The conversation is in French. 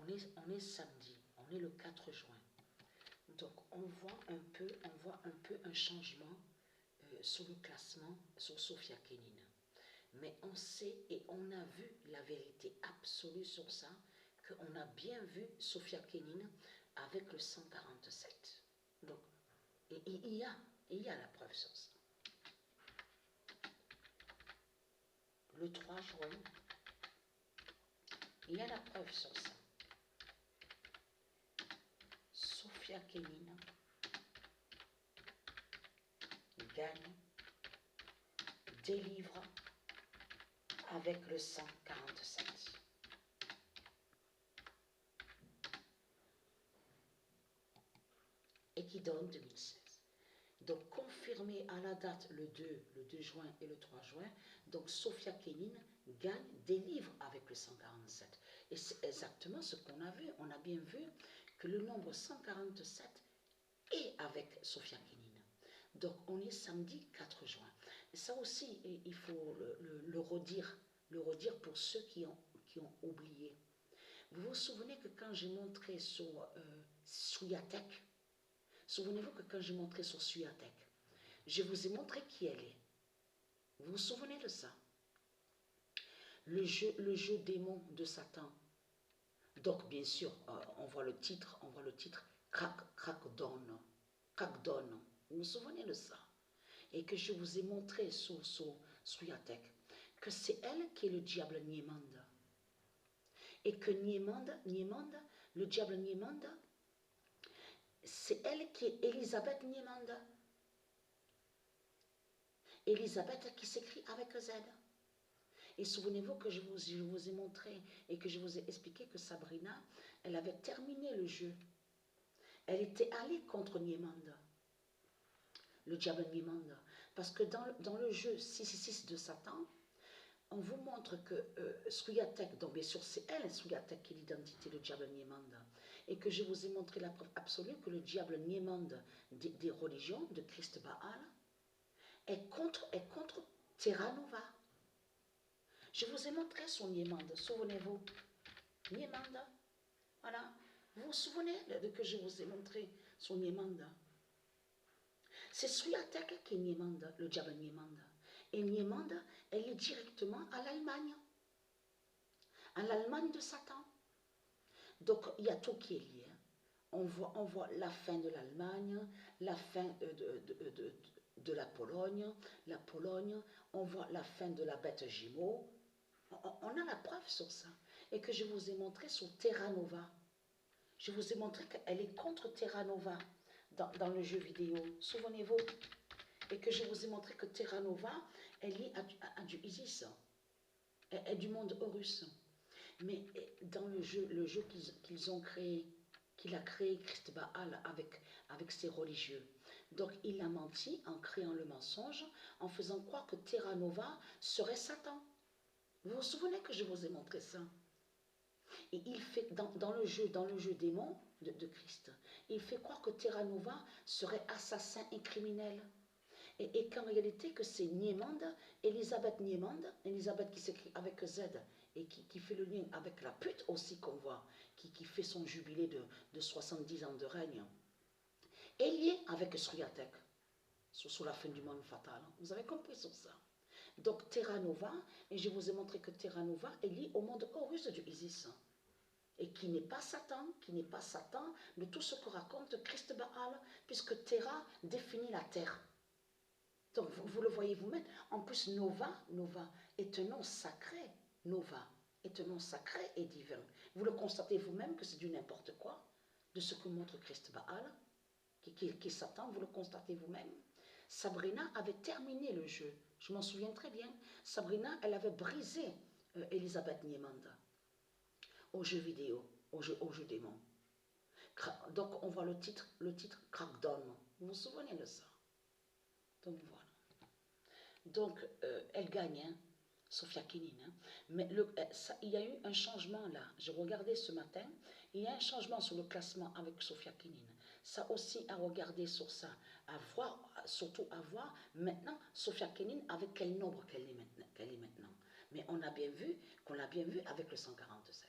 on est samedi, on est le 4 juin. Donc on voit un peu un changement sur le classement sur Sophia Kenin. Mais on sait et on a vu la vérité absolue sur ça, qu'on a bien vu Sophia Kenin avec le 147. Donc il y a la preuve sur ça. Le 3 juin, il y a la preuve sur ça. Sophia Kenin gagne, délivre avec le 147. Et qui donne 2016. Donc confirmé à la date le 2 juin et le 3 juin, donc Sophia Kenin gagne, délivre avec le 147. Et c'est exactement ce qu'on a vu. On a bien vu que le nombre 147 est avec Sophia Kenin. Donc on est samedi 4 juin. Et ça aussi, il faut le redire pour ceux qui ont oublié. Vous vous souvenez que quand j'ai montré sur Suyatek, souvenez-vous que quand j'ai montré sur Suyatek, je vous ai montré qui elle est. Vous vous souvenez de ça? Le jeu démon de Satan. Donc bien sûr, on voit le titre, Crackdown. Vous vous souvenez de ça? Et que je vous ai montré sur Suyatek, que c'est elle qui est le diable Niemanda. Et que Niemanda, le diable Niemanda, c'est elle qui est Elisabeth Niemanda. Elisabeth qui s'écrit avec Z. Et souvenez-vous que je vous ai montré et que je vous ai expliqué que Sabrina, elle avait terminé le jeu. Elle était allée contre Niemanda, le diable Niemanda. Parce que dans le jeu 666 de Satan, on vous montre que Suyatek, donc bien sûr c'est elle, Suyatek, qui est l'identité du diable Niemanda. Et que je vous ai montré la preuve absolue que le diable Niemanda des religions, de Christ Baal, est contre Terra Nova. Je vous ai montré son Niemanda, souvenez-vous. Niemanda, voilà. Vous vous souvenez de que je vous ai montré son Niemanda? C'est Suyatek qui est Niemanda, le diable Niemanda. Et Niemanda, elle est directement à l'Allemagne de Satan. Donc, il y a tout qui est lié. On voit la fin de l'Allemagne, la fin de la Pologne, on voit la fin de la bête Gémeaux. On a la preuve sur ça. Et que je vous ai montré sur Terra Nova. Je vous ai montré qu'elle est contre Terra Nova dans le jeu vidéo. Souvenez-vous. Et que je vous ai montré que Terra Nova est liée à du Isis. Et du monde Horus. Mais dans le jeu qu'ils ont créé, qu'il a créé Christ Baal avec ses religieux. Donc il a menti en créant le mensonge, en faisant croire que Terra Nova serait Satan. Vous vous souvenez que je vous ai montré ça? Et il fait, dans le jeu démon de Christ, il fait croire que Terra Nova serait assassin et criminel. Et qu'en réalité, que c'est Niemanda, Elisabeth Niemanda, Elisabeth qui s'écrit avec Z, et qui fait le lien avec la pute aussi qu'on voit, qui fait son jubilé de 70 ans de règne, est liée avec Suyatek, sur la fin du monde fatal. Vous avez compris sur ça? Donc Terra Nova, et je vous ai montré que Terra Nova est liée au monde Horus du Isis, et qui n'est pas Satan, de tout ce que raconte Christ Baal, puisque Terra définit la terre. Donc vous le voyez vous-même. En plus, Nova est un nom sacré. Nova est un nom sacré et divin. Vous le constatez vous-même que c'est du n'importe quoi, de ce que montre Christ Baal, qui est Satan, vous le constatez vous-même. Sabrina avait terminé le jeu. Je m'en souviens très bien. Sabrina, elle avait brisé Elisabeth Niemanda au jeu vidéo, au jeu démon. Donc on voit le titre Crackdown. Vous vous souvenez de ça? Donc voilà. Donc elle gagne, hein, Sophia Kenin. Hein. Mais il y a eu un changement là. Je regardais ce matin. Il y a un changement sur le classement avec Sophia Kenin. Ça aussi à regarder sur ça. À voir, surtout à voir maintenant Sophia Kenin avec quel nombre qu'elle est maintenant. Mais on a bien vu qu'on l'a bien vu avec le 147.